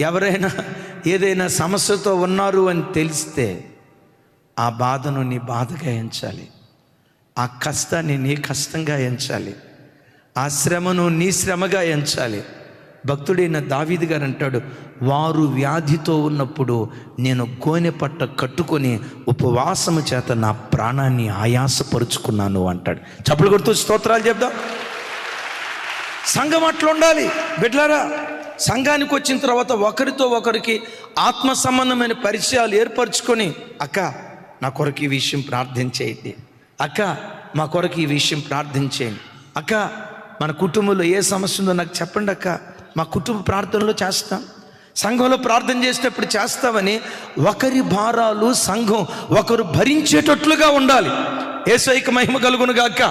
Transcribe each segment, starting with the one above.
ఎవరైనా ఏదైనా సమస్యతో ఉన్నారు అని తెలిస్తే ఆ బాధను నీ బాధగా ఎంచాలి, ఆ కష్టాన్ని నీ కష్టంగా ఎంచాలి, ఆ శ్రమను నీ శ్రమగా ఎంచాలి. భక్తుడైన దావీదు గారు అంటాడు, వారు వ్యాధితో ఉన్నప్పుడు నేను గోనె పట్ట కట్టుకొని ఉపవాసము చేత నా ప్రాణాన్ని ఆయాసపరుచుకున్నాను అంటాడు. చప్పలు కొడుతూ స్తోత్రాలు చెప్దాం. సంఘం అట్లా ఉండాలి బిడ్డలారా. సంఘానికి వచ్చిన తర్వాత ఒకరితో ఒకరికి ఆత్మ సంబంధమైన పరిచయాలు ఏర్పరచుకొని, అక్క నా కొరకు ఈ విషయం ప్రార్థన చేయండి, అక్క మా కొరకు ఈ విషయం ప్రార్థన చేయండి, అక్క మన కుటుంబంలో ఏ సమస్య ఉందో నాకు చెప్పండి అక్క, మా కుటుంబ ప్రార్థనలో చేస్తాం, సంఘంలో ప్రార్థన చేసేటప్పుడు చేస్తామని ఒకరి భారాలు సంఘం ఒకరు భరించేటట్లుగా ఉండాలి. యేసయ్యకు మహిమ కలుగునుగాక.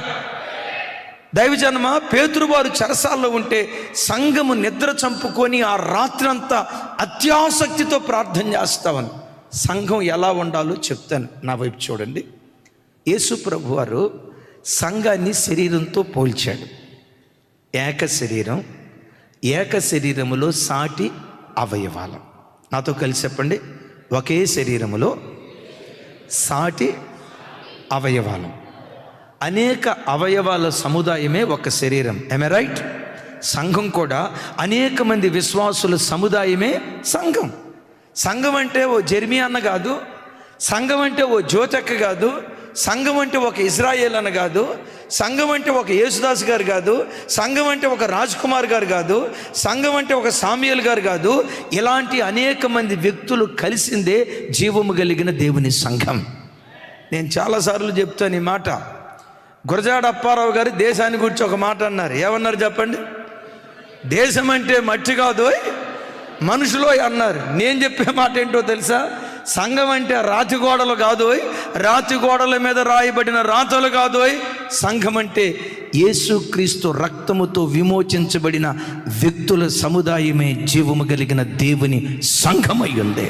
దైవజనమ, పేతురు వారు చెరసాల్లో ఉంటే సంఘము నిద్ర చంపుకొని ఆ రాత్రంతా అత్యాసక్తితో ప్రార్థన చేస్తామని. సంఘం ఎలా ఉండాలో చెప్తాను, నా వైపు చూడండి. యేసు ప్రభు వారు సంఘాన్ని శరీరంతో పోల్చాడు. ఏక శరీరం, ఏక శరీరములో సాటి అవయవాలు. నాతో కలిసి చెప్పండి, ఒకే శరీరములో సాటి అవయవాలు. అనేక అవయవాల సముదాయమే ఒక శరీరం. am I right? సంఘం కూడా అనేక మంది విశ్వాసుల సముదాయమే సంఘం. సంఘం అంటే ఓ జెర్మియా అన్న కాదు, సంఘం అంటే ఓ జ్యోతక్క కాదు, సంఘం అంటే ఒక ఇజ్రాయేల్ అన్న కాదు, సంఘం అంటే ఒక యేసుదాస్ గారు కాదు, సంఘం అంటే ఒక రాజ్ కుమార్ గారు కాదు, సంఘం అంటే ఒక సామ్యుయల్ గారు కాదు. ఇలాంటి అనేక మంది వ్యక్తులు కలిసిందే జీవము కలిగిన దేవుని సంఘం. నేను చాలాసార్లు చెప్తాను ఈ మాట. గురజాడ అప్పారావు గారు దేశాన్ని గురించి ఒక మాట అన్నారు. ఏమన్నారు చెప్పండి? దేశం అంటే మట్టి కాదు మనుషులో అన్నారు. నేను చెప్పే మాట ఏంటో తెలుసా? సంఘం అంటే రాతి గోడలు కాదు, రాతి గోడల మీద రాయబడిన రాతలు కాదు. సంఘం అంటే యేసుక్రీస్తు రక్తముతో విమోచించబడిన వ్యక్తుల సముదాయమే జీవము కలిగిన దేవుని సంఘమై ఉంది.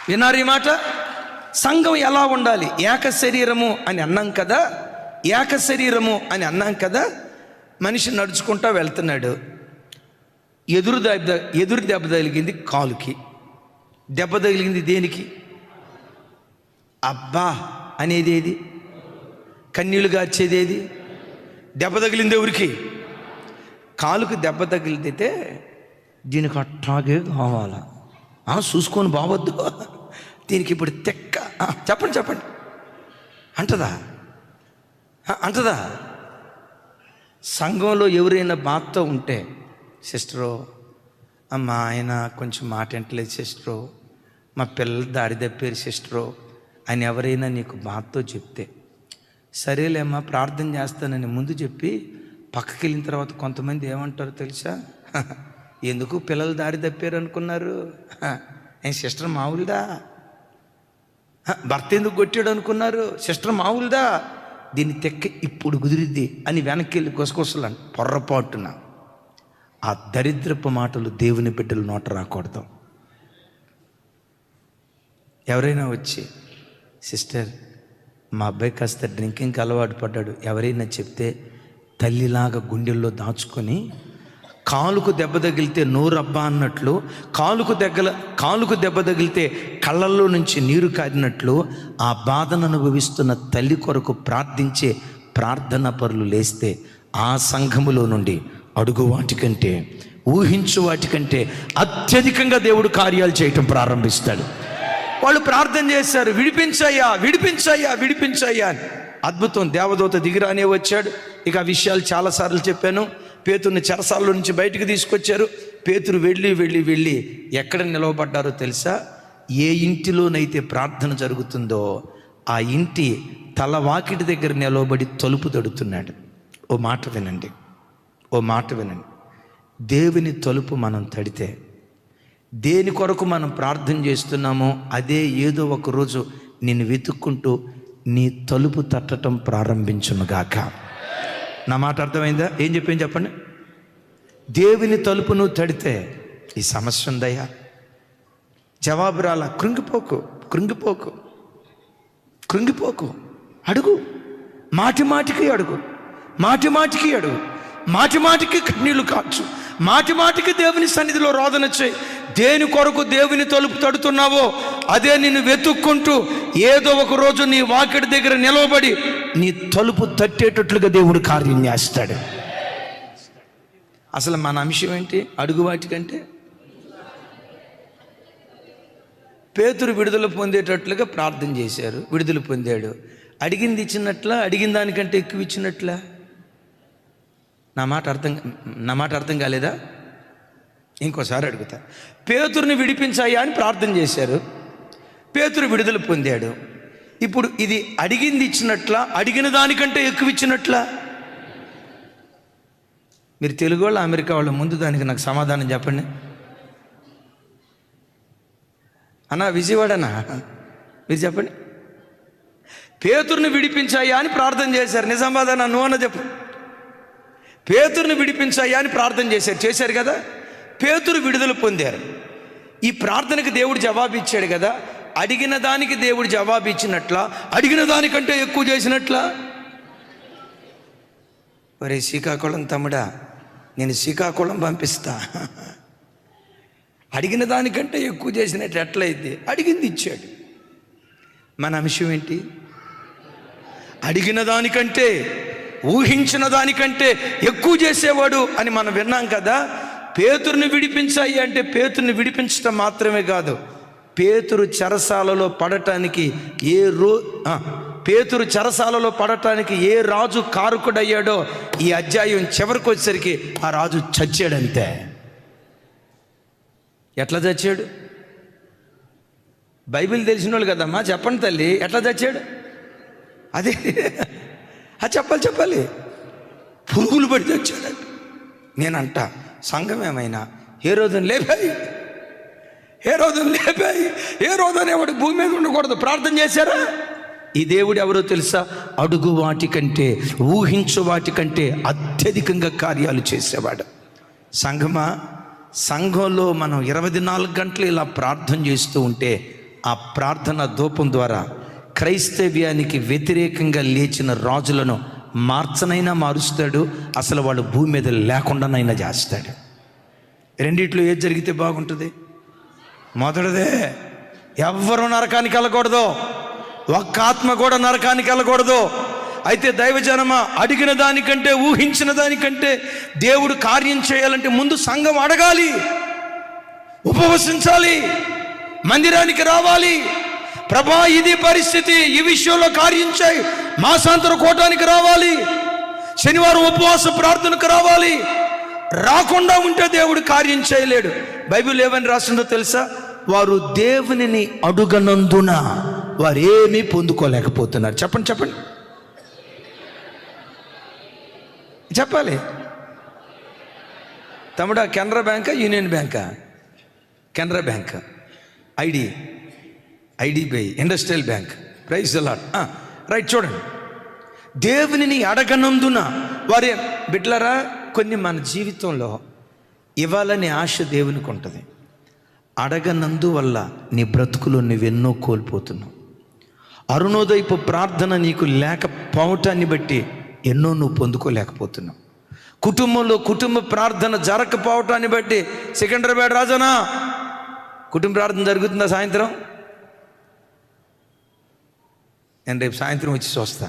విన్నారు ఈ మాట? సంఘం ఎలా ఉండాలి? ఏక శరీరము అని అన్నాం కదా, ఏక శరీరము అని అన్నాం కదా. మనిషి నడుచుకుంటా వెళ్తున్నాడు, ఎదురు దెబ్బ తగిలింది కాలుకి. దెబ్బ తగిలింది దేనికి? అబ్బా అనేది ఏది? కన్నీళ్లు గార్చేది ఏది? దెబ్బ తగిలింది ఎవరికి? కాలుకి దెబ్బ తగిలితే దీనికి అట్టాగే కావాలా? చూసుకొని బావద్దు, దీనికి ఇప్పుడు తెక్క చెప్పండి అంటదా? సంఘంలో ఎవరైనా బాధతో ఉంటే, సిస్టరు మా ఆయన కొంచెం మాట వింటలేదు సిస్టరు, మా పిల్లలు దారి తప్పారు సిస్టరు అని ఎవరైనా నీకు బాధతో చెప్తే, సరేలేమ్మా ప్రార్థన చేస్తానని ముందు చెప్పి పక్కకి వెళ్ళిన తర్వాత కొంతమంది ఏమంటారు తెలుసా? ఎందుకు పిల్లలు దారి తప్పారు అనుకున్నారు? సిస్టర్ మామూలుదా? భర్త ఎందుకు కొట్టాడు అనుకున్నారు? సిస్టర్ మామూలుదా? దీన్ని తెక్క ఇప్పుడు కుదిరిద్ది అని వెనక్కి వెళ్ళి కొసకొసలు పొర్రపాటున. ఆ దరిద్రపు మాటలు దేవుని బిడ్డల నోట రాకూడదు. ఎవరైనా వచ్చి, సిస్టర్ మా అబ్బాయి కాస్త డ్రింకింగ్కి అలవాటు పడ్డాడు, ఎవరైనా చెప్తే తల్లిలాగా గుండెల్లో దాచుకొని, కాలుకు దెబ్బ తగిలితే నోరబ్బా అన్నట్లు, కాలుకు దెబ్బ తగిలితే కళ్ళల్లో నుంచి నీరు కారినట్లు ఆ బాధను అనుభవిస్తున్న తల్లి కొరకు ప్రార్థించే ప్రార్థనా పరులు లేస్తే ఆ సంఘములో నుండి అడుగు వాటికంటే, ఊహించు వాటికంటే అత్యధికంగా దేవుడు కార్యాలు చేయటం ప్రారంభిస్తాడు. వాళ్ళు ప్రార్థన చేశారు, విడిపించయ్యా విడిపించయ్యా విడిపించయ్యా అని. అద్భుతం, దేవదూత దిగిరానే వచ్చాడు. ఇక ఆ విషయాలు చాలాసార్లు చెప్పాను. పేతురుని చెరసాల్లో నుంచి బయటికి తీసుకొచ్చారు. పేతురు వెళ్ళి ఎక్కడ నిలవబడ్డారో తెలుసా? ఏ ఇంటిలోనైతే ప్రార్థన జరుగుతుందో ఆ ఇంటి తలవాకిటి దగ్గర నిలవబడి తలుపు తడుతున్నాడు. ఓ మాట వినండి. దేవుని తలుపు మనం తడితే, దేని కొరకు మనం ప్రార్థన చేస్తున్నామో అదే ఏదో ఒక రోజు నిన్ను వెతుక్కుంటూ నీ తలుపు తట్టడం ప్రారంభించునుగాక. నా మాట అర్థమైందా? ఏం చెప్పండి. దేవుని తలుపు నువ్వు తడితే ఈ సమస్య ఉందయ్యా, జవాబు రాలా, కృంగిపోకు, అడుగు, మాటి మాటికి కన్నీళ్లు కాచు, మాటి మాటికి దేవుని సన్నిధిలో రోదన చేయి. దేని కొరకు దేవుని తలుపు తడుతున్నావో అదే నిన్ను వెతుక్కుంటూ ఏదో ఒక రోజు నీ వాకిడి దగ్గర నిలవబడి నీ తలుపు తట్టేటట్లుగా దేవుడు కార్యం చేస్తాడు. అసలు మన అంశం ఏంటి? అడుగు వాటికంటే పేతురు విడుదల పొందేటట్లుగా ప్రార్థన చేశారు, విడుదల పొందాడు. అడిగింది ఇచ్చినట్లా, అడిగిన దానికంటే ఎక్కువ ఇచ్చినట్లా? నా మాట అర్థం కాలేదా? ఇంకోసారి అడుగుతా. పేతురుని విడిపించాయా అని ప్రార్థన చేశారు, పేతురు విడుదల పొందాడు. ఇప్పుడు ఇది అడిగింది ఇచ్చినట్లా, అడిగిన దానికంటే ఎక్కువ ఇచ్చినట్లా? మీరు తెలుగు వాళ్ళు, అమెరికా వాళ్ళ ముందు దానికి నాకు సమాధానం చెప్పండి అన్నా. విజయవాడనా? మీరు చెప్పండి. పేతురుని విడిపించాయా అని ప్రార్థన చేశారు, నిజామాబాద్ నువ్వు అన్న చెప్పు. పేతురుని విడిపించాయా అని ప్రార్థన చేశారు కదా. పేతురు విడుదల పొందారు. ఈ ప్రార్థనకు దేవుడు జవాబు ఇచ్చాడు కదా. అడిగిన దానికి దేవుడు జవాబు ఇచ్చినట్లా, అడిగిన దానికంటే ఎక్కువ చేసినట్లా? ఒరే శ్రీకాకుళం తమ్ముడా, నేను శ్రీకాకుళం పంపిస్తా. అడిగిన దానికంటే ఎక్కువ చేసినట్టు ఎట్లయితే? అడిగింది ఇచ్చాడు. మన అంశం ఏంటి? అడిగిన దానికంటే, ఊహించిన దానికంటే ఎక్కువ చేసేవాడు అని మనం విన్నాం కదా. పేతురుని విడిపించాయి అంటే పేతురుని విడిపించడం మాత్రమే కాదు, పేతురు చెరసాలలో పడటానికి పేతురు చెరసాలలో పడటానికి ఏ రాజు కారకుడయ్యాడో ఈ అధ్యాయం చివరికి వచ్చేసరికి ఆ రాజు చచ్చాడంతే. ఎట్లా చచ్చాడు? బైబిల్ తెలిసిన వాళ్ళు కదమ్మా, చెప్పండి తల్లి, ఎట్లా చచ్చాడు? అదే చెప్పాలి. పురుగులు పడి చచ్చాడు. నేనంట సంఘం ఏమైనా హేరోదుని లేపాయి, హేరోదు అనేవాడు భూమి మీద ఉండకూడదు. ప్రార్థన చేశారా? ఈ దేవుడు ఎవరో తెలుసా? అడుగు వాటికంటే, ఊహించు వాటికంటే అత్యధికంగా కార్యాలు చేసేవాడు. సంఘమా, సంఘంలో మనం 24 గంటలు ఇలా ప్రార్థన చేస్తూ ఉంటే ఆ ప్రార్థన ధూపం ద్వారా క్రైస్తవ్యానికి వ్యతిరేకంగా లేచిన రాజులను మార్చనైనా మారుస్తాడు, అసలు వాళ్ళు భూమి మీద లేకుండానైనా చేస్తాడు. రెండిట్లో ఏది జరిగితే బాగుంటుంది? మొదటిదే, ఎవ్వరూ నరకానికి వెళ్ళకూడదు, ఒక్క ఆత్మ కూడా నరకానికి వెళ్ళకూడదు. అయితే దైవజనమా, అడిగిన దానికంటే, ఊహించిన దానికంటే దేవుడు కార్యం చేయాలంటే ముందు సంఘం అడగాలి, ఉపవసించాలి, మందిరానికి రావాలి. ప్రభా ఇది పరిస్థితి, ఈ విషయంలో కార్యం చేయి, మాసాంతర కూటానికి రావాలి, శనివారం ఉపవాస ప్రార్థనకు రావాలి. రాకుండా ఉంటే దేవుడు కార్యం చేయలేడు. బైబిల్ ఏమని రాసిందో తెలుసా? వారు దేవునిని అడుగనందున వారు ఏమీ పొందుకోలేకపోతున్నారు. చెప్పండి చెప్పాలి తమ్ముడా. కెనరా బ్యాంకా, యూనియన్ బ్యాంకా? Canara bank, IDBI, industrial bank. Praise the Lord. Right, చూడండి. దేవునిని అడగనందున వారే బిడ్డలారా, కొన్ని మన జీవితంలో ఇవ్వాలనే ఆశ దేవునికి ఉంటుంది. అడగనందువల్ల నీ బ్రతుకులో నువ్వెన్నో కోల్పోతున్నావు. అరుణోదయపు ప్రార్థన నీకు లేకపోవటాన్ని బట్టి ఎన్నో నువ్వు పొందుకోలేకపోతున్నావు. కుటుంబంలో కుటుంబ ప్రార్థన జరగకపోవటాన్ని బట్టి, సికింద్రాబాద్ రాజనా కుటుంబ ప్రార్థన జరుగుతుందా సాయంత్రం? నేను రేపు సాయంత్రం వచ్చి చూస్తా.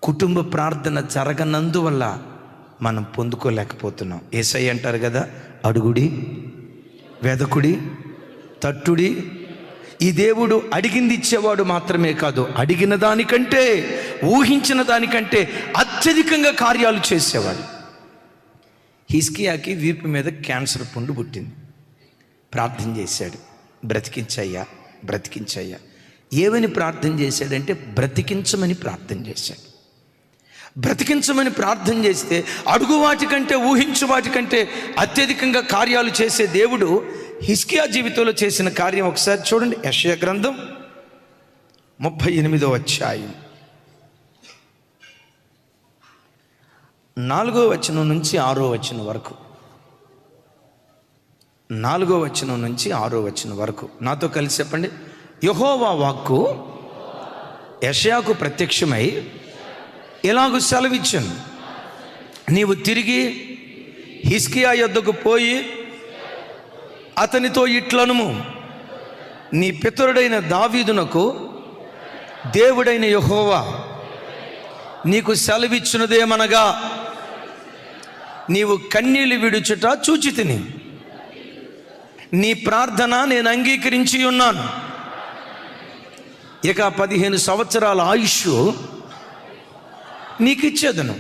కుటుంబ ప్రార్థన జరగనందువల్ల మనం పొందుకోలేకపోతున్నాం. యేసయ్య అంటారు కదా, అడుగుడి, వెదకుడి, తట్టుడి. ఈ దేవుడు అడిగింది ఇచ్చేవాడు మాత్రమే కాదు, అడిగిన దానికంటే, ఊహించిన దానికంటే అత్యధికంగా కార్యాలు చేసేవాడు. హిజ్కియాకి వీపు మీద క్యాన్సర్ పుండు పుట్టింది. ప్రార్థన చేశాడు, బ్రతికించయ్యా. ఏమని ప్రార్థన చేశాడంటే బ్రతికించమని ప్రార్థన చేశాడు. బ్రతికించమని ప్రార్థన చేస్తే అడుగు వాటికంటే, ఊహించు వాటికంటే అత్యధికంగా కార్యాలు చేసే దేవుడు హిజ్కియా జీవితంలో చేసిన కార్యం ఒకసారి చూడండి. యెషయా గ్రంథం 38వ అధ్యాయం 4వ వచనం నుంచి 6వ వచనం వరకు. 4వ వచనం నుంచి 6వ వచనం వరకు నాతో కలిసి చెప్పండి. యెహోవా వాక్కు యెషయాకు ప్రత్యక్షమై ఇలాగు సెలవిచ్చాను, నీవు తిరిగి హిజ్కియా యొద్దకు పోయి అతనితో ఇట్లనుము, నీ పితరుడైన దావీదునకు దేవుడైన యెహోవా నీకు సెలవిచ్చినదేమనగా, నీవు కన్నీళ్లు విడుచుట చూచితిని, నీ ప్రార్థన నేను అంగీకరించి ఉన్నాను. ఇక 15 సంవత్సరాల ఆయుష్ నీకు ఇచ్చేదను,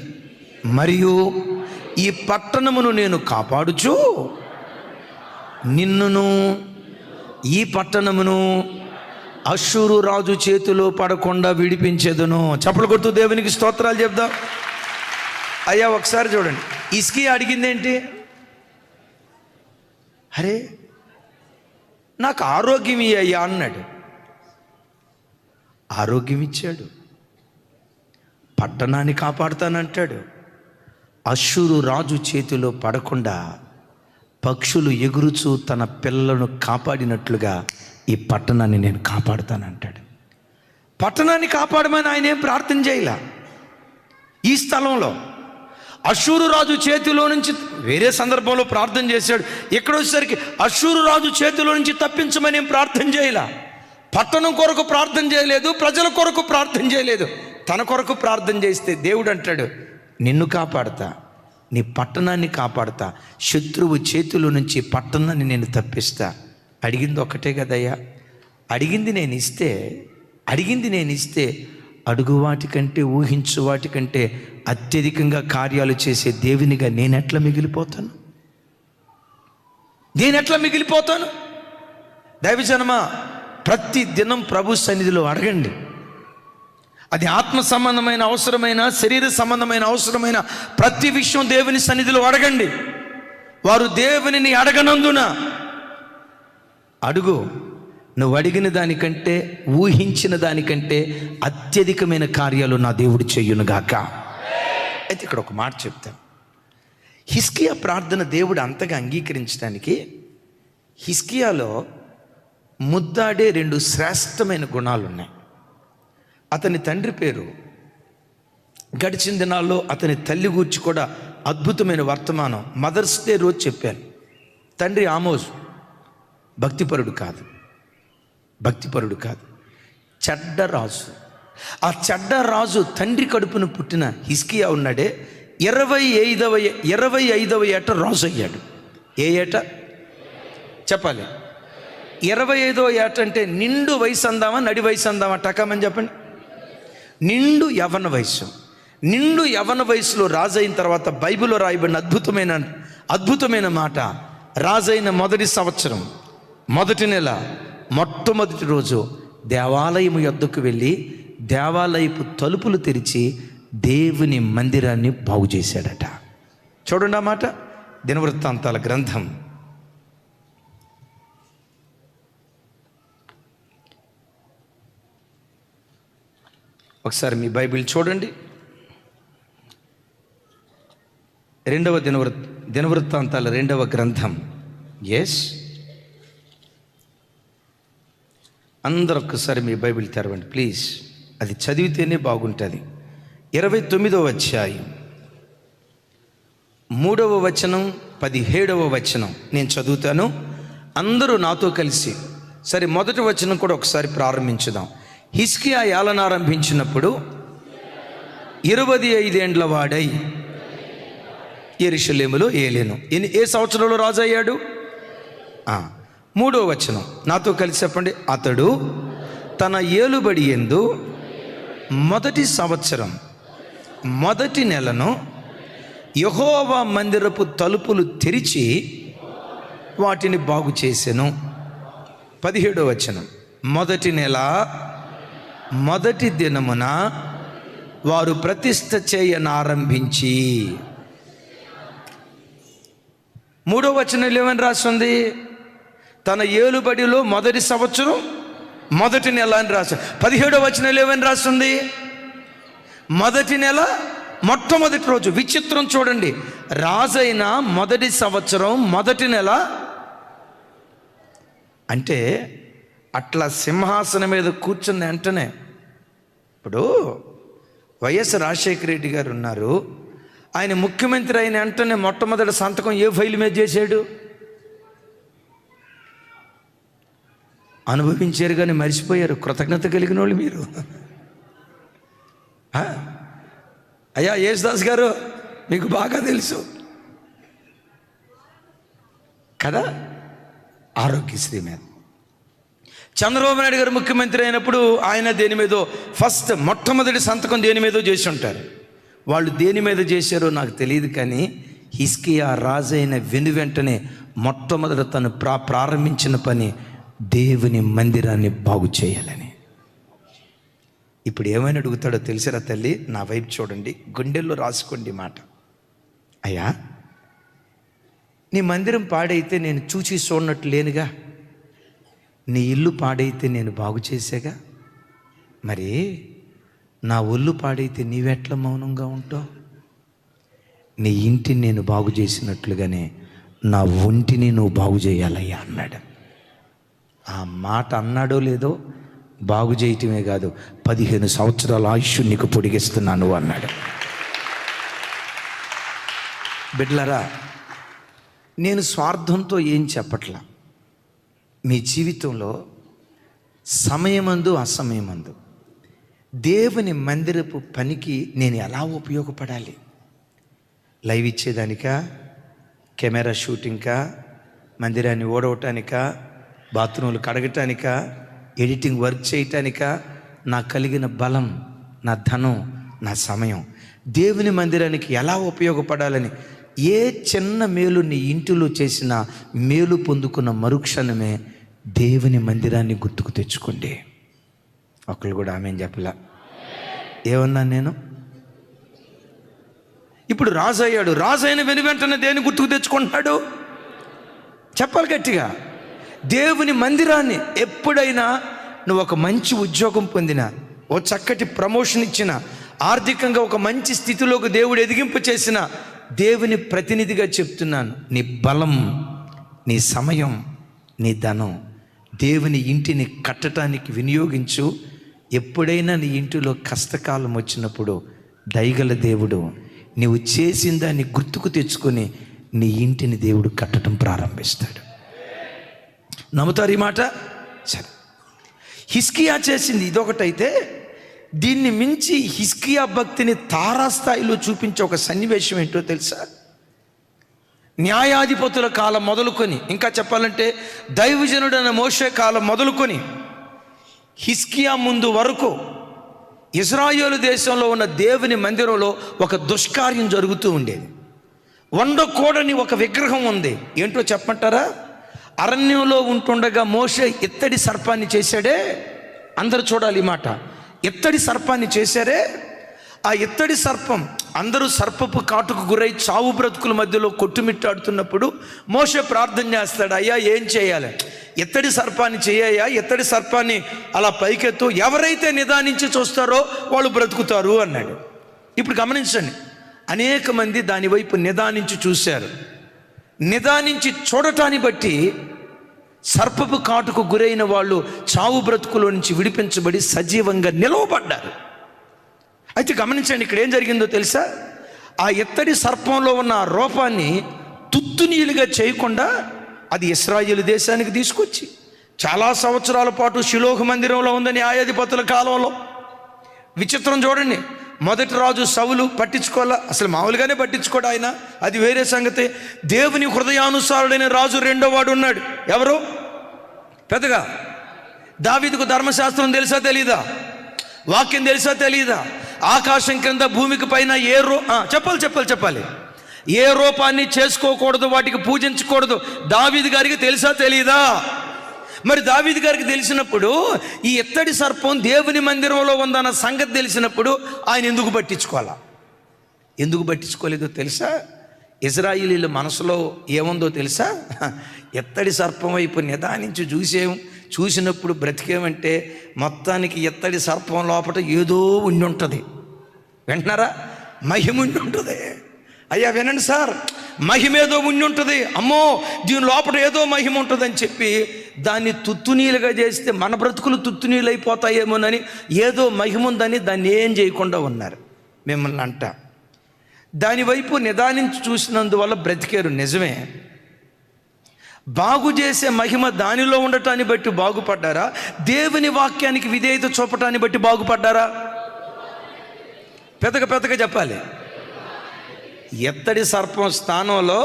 మరియు ఈ పట్టణమును నేను కాపాడుచు నిన్నును ఈ పట్టణమును అష్షూరు రాజు చేతిలో పడకుండా విడిపించేదను. చప్పలు కొడుతూ దేవునికి స్తోత్రాలు చెప్దాం. అయ్యా ఒకసారి చూడండి, హిజ్కియా అడిగిందేంటి? అరే నాకు ఆరోగ్యం ఇయ్యా అన్నాడు. ఆరోగ్యం ఇచ్చాడు, పట్టణాన్ని కాపాడుతానంటాడు. అష్షూరు రాజు చేతిలో పడకుండా పక్షులు ఎగురుచూ తన పిల్లలను కాపాడినట్లుగా ఈ పట్టణాన్ని నేను కాపాడుతానంటాడు. పట్టణాన్ని కాపాడమని ఆయన ఏం ప్రార్థన చేయలే. ఈ స్థలంలో అష్షూరు రాజు చేతిలో నుంచి వేరే సందర్భంలో ప్రార్థన చేశాడు. ఇక్కడ వచ్చేసరికి అష్షూరు రాజు చేతిలో నుంచి తప్పించమని ఏం ప్రార్థన చేయలే. పట్టణం కొరకు ప్రార్థన చేయలేదు, ప్రజల కొరకు ప్రార్థన చేయలేదు, తన కొరకు ప్రార్థన చేస్తే దేవుడు అంటాడు, నిన్ను కాపాడతా, నీ పట్టణాన్ని కాపాడతా, శత్రువు చేతిలో నుంచి పట్టణాన్ని నేను తప్పిస్తా. అడిగింది ఒక్కటే కదయ్యా, అడిగింది నేను ఇస్తే అడుగు వాటికంటే ఊహించు వాటికంటే అత్యధికంగా కార్యాలు చేసే దేవునిగా నేనెట్లా మిగిలిపోతాను? దైవజనమా, ప్రతి దినం ప్రభు సన్నిధిలో అడగండి. అది ఆత్మ సంబంధమైన అవసరమైన, శరీర సంబంధమైన అవసరమైన ప్రతి విషయం దేవుని సన్నిధిలో అడగండి. వారు దేవునిని అడగనందున అడుగు, నువ్వు అడిగిన దానికంటే ఊహించిన దానికంటే అత్యధికమైన కార్యాలు నా దేవుడు చెయ్యునుగాక. అయితే ఇక్కడ ఒక మాట చెప్తాను. హిజ్కియా ప్రార్థన దేవుడు అంతగా అంగీకరించడానికి హిజ్కియాలో ముద్దాడే 2 శ్రేష్టమైన గుణాలు ఉన్నాయి. అతని తండ్రి పేరు, గడిచిన దినాల్లో అతని తల్లి గూర్చి కూడా అద్భుతమైన వర్తమానం మదర్స్ డే రోజు చెప్పాను. తండ్రి ఆమోజు భక్తిపరుడు కాదు, చెడ్డ రాజు. ఆ చెడ్డ రాజు తండ్రి కడుపును పుట్టిన హిజ్కియా ఉన్నాడే 25వ ఏట రాజు అయ్యాడు. ఏ ఏట చెప్పాలి? 25వ ఏట అంటే నిండు వయసు అందామా, నడి వయసు అందామా? టకామని చెప్పండి. నిండు యవ్వన వయసు. నిండు యవ్వన వయసులో రాజైన తర్వాత బైబిల్లో రాయబడిన అద్భుతమైన మాట, రాజైన మొదటి సంవత్సరం మొదటి నెల మొట్టమొదటి రోజు దేవాలయము యొద్దకు వెళ్ళి దేవాలయపు తలుపులు తెరిచి దేవుని మందిరాన్ని బాగు చేశాడట. చూడండి ఆ మాట, దినవృత్తాంతాల గ్రంథం 1 మీ బైబిల్ చూడండి. 2వ దినవృత్తాంతాల 2వ గ్రంథం. అందరూ ఒక్కసారి మీ బైబిల్ తెరవండి ప్లీజ్, అది చదివితేనే బాగుంటుంది. 29వ అధ్యాయం 3వ వచనం 17వ వచనం నేను చదువుతాను, అందరూ నాతో కలిసి. సరే, మొదటి వచనం కూడా ఒకసారి ప్రారంభించుదాం. హిజ్కియా ఏలనారంభించినప్పుడు 25 ఏండ్ల వాడై యెరూషలేములో ఏలెను. ఏ సంవత్సరంలో రాజు అయ్యాడు? 3వ వచనం నాతో కలిసి చెప్పండి. అతడు తన ఏలుబడి యందు మొదటి సంవత్సరం మొదటి నెలను యెహోవా మందిరపు తలుపులు తెరిచి వాటిని బాగు చేసెను. 17వ వచనం, మొదటి నెల మొదటి దినమున వారు ప్రతిష్ఠ చేయనారంభించి. 3వ వచనంలో ఏమని రాస్తుంది? తన ఏలుబడిలో మొదటి సంవత్సరం మొదటి నెల అని రాస్తుంది. 17వ వచనంలో ఏమని రాస్తుంది? మొదటి నెల మొట్టమొదటి రోజు. విచిత్రం చూడండి, రాజైన మొదటి సంవత్సరం మొదటి నెల అంటే అట్లా సింహాసనం మీద కూర్చున్న వెంటనే, ఇప్పుడు వైఎస్ రాజశేఖర రెడ్డి గారు ఉన్నారు, ఆయన ముఖ్యమంత్రి అయిన వెంటనే మొట్టమొదటి సంతకం ఏ ఫైల్ మీద చేశాడు? అనుభవించారు కానీ మర్చిపోయారు. కృతజ్ఞత కలిగిన వాళ్ళు మీరు. అయ్యా యేసుదాస్ గారు, మీకు బాగా తెలుసు కదా, ఆరోగ్యశ్రీ మీద. చంద్రబాబు నాయుడు గారు ముఖ్యమంత్రి అయినప్పుడు ఆయన దేని మీదో మొట్టమొదటి సంతకం దేని మీదో చేసి ఉంటారు. వాళ్ళు దేని మీద చేశారో నాకు తెలియదు, కానీ హిజ్కియా రాజైన వెంటనే మొట్టమొదట తను ప్రారంభించిన పని దేవుని మందిరాన్ని బాగు చేయాలని. ఇప్పుడు ఏమైనా అడుగుతాడో తెలిసిరా తల్లి? నా వైపు చూడండి, గుండెల్లో రాసుకోండి మాట. అయ్యా, నీ మందిరం పాడైతే నేను చూసి చూడనట్టు లేనుగా, నీ ఇల్లు పాడైతే నేను బాగు చేసేగా, మరి నా ఒళ్ళు పాడైతే నీవెట్లా మౌనంగా ఉంటావు? నీ ఇంటిని నేను బాగు చేసినట్లుగానే నా ఒంటిని నువ్వు బాగు చేయాలయ్యా అన్నాడు. ఆ మాట అన్నాడో లేదో, బాగు చేయటమే కాదు 15 సంవత్సరాల ఆయుష్ నీకు పొడిగిస్తున్నాను అన్నాడు. బిడ్డలారా, నేను స్వార్థంతో ఏం చెప్పట్లా. మీ జీవితంలో సమయమందు అసమయమందు దేవుని మందిరపు పనికి నేను ఎలా ఉపయోగపడాలి? లైవ్ ఇచ్చేదానికా, కెమెరా షూటింగ్కా, మందిరాన్ని ఓడవటానికా, బాత్రూములు కడగటానికా, ఎడిటింగ్ వర్క్ చేయటానికా? నాకు కలిగిన బలం, నా ధనం, నా సమయం దేవుని మందిరానికి ఎలా ఉపయోగపడాలని, ఏ చిన్న మేలు నీ ఇంటిలో చేసిన మేలు పొందుకున్న మరుక్షణమే దేవుని మందిరాన్ని గుర్తుకు తెచ్చుకోండి. ఒకళ్ళు కూడా ఆమె చెప్పలా. ఏమన్నా నేను? ఇప్పుడు రాజు అయ్యాడు. రాజు అయిన వెంటనే దేని గుర్తుకు తెచ్చుకుంటున్నాడు? చెప్పాలి గట్టిగా. దేవుని మందిరాన్ని. ఎప్పుడైనా నువ్వు ఒక మంచి ఉద్యోగం పొందినా, ఓ చక్కటి ప్రమోషన్ ఇచ్చిన, ఆర్థికంగా ఒక మంచి స్థితిలోకి దేవుడు ఎదిగింపు చేసిన, దేవుని ప్రతినిధిగా చెప్తున్నాను, నీ బలం, నీ సమయం, నీ ధనం దేవుని ఇంటిని కట్టడానికి వినియోగించు. ఎప్పుడైనా నీ ఇంటిలో కష్టకాలం వచ్చినప్పుడు దయగల దేవుడు నీవు చేసిన దాన్ని గుర్తుకు తెచ్చుకొని నీ ఇంటిని దేవుడు కట్టడం ప్రారంభిస్తాడు. నమ్ముతారు ఈ మాట? సరే, హిజ్కియా చేసింది ఇదొకటైతే, దీన్ని మించి హిజ్కియా భక్తిని తారాస్థాయిలో చూపించే ఒక సన్నివేశం ఏంటో తెలుసా? న్యాయాధిపతుల కాలం మొదలుకొని, ఇంకా చెప్పాలంటే దైవజనుడైన మోషే కాలం మొదలుకొని హిజ్కియా ముందు వరకు ఇజ్రాయేలు దేశంలో ఉన్న దేవుని మందిరంలో ఒక దుష్కార్యం జరుగుతూ ఉండేది. వండకూడని ఒక విగ్రహం ఉంది. ఏంటో చెప్పమంటారా? అరణ్యంలో ఉంటుండగా మోషే ఇత్తడి సర్పాన్ని చేశాడే. అందరూ చూడాలి ఈ మాట. ఇత్తడి సర్పాన్ని చేశారే. ఆ ఇత్తడి సర్పం, అందరూ సర్పపు కాటుకు గురై చావు బ్రతుకుల మధ్యలో కొట్టుమిట్టాడుతున్నప్పుడు మోషే ప్రార్థన చేస్తాడు, అయ్యా ఏం చేయాలి? ఇత్తడి సర్పాన్ని చేయయ్యా, ఇత్తడి సర్పాన్ని అలా పైకెత్తు, ఎవరైతే నిదానించి చూస్తారో వాళ్ళు బ్రతుకుతారు అన్నాడు. ఇప్పుడు గమనించండి, అనేక మంది దాని వైపు నిదానించి చూశారు. నిదానించి చూడటాన్ని బట్టి సర్పపు కాటుకు గురైన వాళ్ళు చావు బ్రతుకులో నుంచి విడిపించబడి సజీవంగా నిలవబడ్డారు. అయితే గమనించండి, ఇక్కడ ఏం జరిగిందో తెలుసా? ఆ ఇత్తడి సర్పంలో ఉన్న ఆ రూపాన్ని తుత్తునీలుగా చేయకుండా అది ఇశ్రాయేలు దేశానికి తీసుకొచ్చి చాలా సంవత్సరాల పాటు షిలోహు మందిరంలో ఉందని న్యాయాధిపతుల కాలంలో. విచిత్రం చూడండి, మొదటి రాజు సౌలు పట్టించుకోవాలా, అసలు మామూలుగానే పట్టించుకోడు ఆయన, అది వేరే సంగతి. దేవుని హృదయానుసారుడైన రాజు రెండో వాడు ఉన్నాడు. ఎవరు? పెద్దగా దావీదుకు ధర్మశాస్త్రం తెలుసా తెలీదా? వాక్యం తెలుసా తెలీదా? ఆకాశం క్రింద భూమికి పైన చెప్పాలి ఏ రూపాన్ని చేసుకోకూడదు, వాటికి పూజించకూడదు, దావీదు గారికి తెలుసా తెలీదా? మరి దావీదు గారికి తెలిసినప్పుడు ఈ ఇత్తడి సర్పం దేవుని మందిరంలో ఉందన్న సంగతి తెలిసినప్పుడు ఆయన ఎందుకు పట్టించుకోవాలా? ఎందుకు పట్టించుకోలేదో తెలుసా? ఇజ్రాయేలీల మనసులో ఏముందో తెలుసా? ఇత్తడి సర్పం వైపు నిదానించి చూసినప్పుడు బ్రతికేమంటే మొత్తానికి ఇత్తడి సర్పం లోపల ఏదో ఉండి ఉంటుంది. వింటున్నారా? మహిమ ఉండి ఉంటుంది. అయ్యా వినండి సార్, మహిమేదో ఉండి ఉంటుంది. అమ్మో, దీని లోపల ఏదో మహిమ ఉంటుందని చెప్పి దాన్ని తుత్తునీలుగా చేస్తే మన బ్రతుకులు తుత్తునీళ్ళు అయిపోతాయేమోనని, ఏదో మహిమ ఉందని దాన్ని ఏం చేయకుండా ఉన్నారు. మిమ్మల్ని అంట, దానివైపు నిదానించి చూసినందువల్ల బ్రతికారు, నిజమే. బాగు చేసే మహిమ దానిలో ఉండటాన్ని బట్టి బాగుపడ్డారా, దేవుని వాక్యానికి విధేయత చూపటాన్ని బట్టి బాగుపడ్డారా? పెద్దగా చెప్పాలి. ఎత్తడి సర్పం స్థానంలో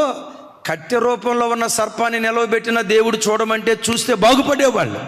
కట్టె రూపంలో ఉన్న సర్పాన్ని నిలవబెట్టిన దేవుడు చూడమంటే చూస్తే బాగుపడేవాళ్ళు.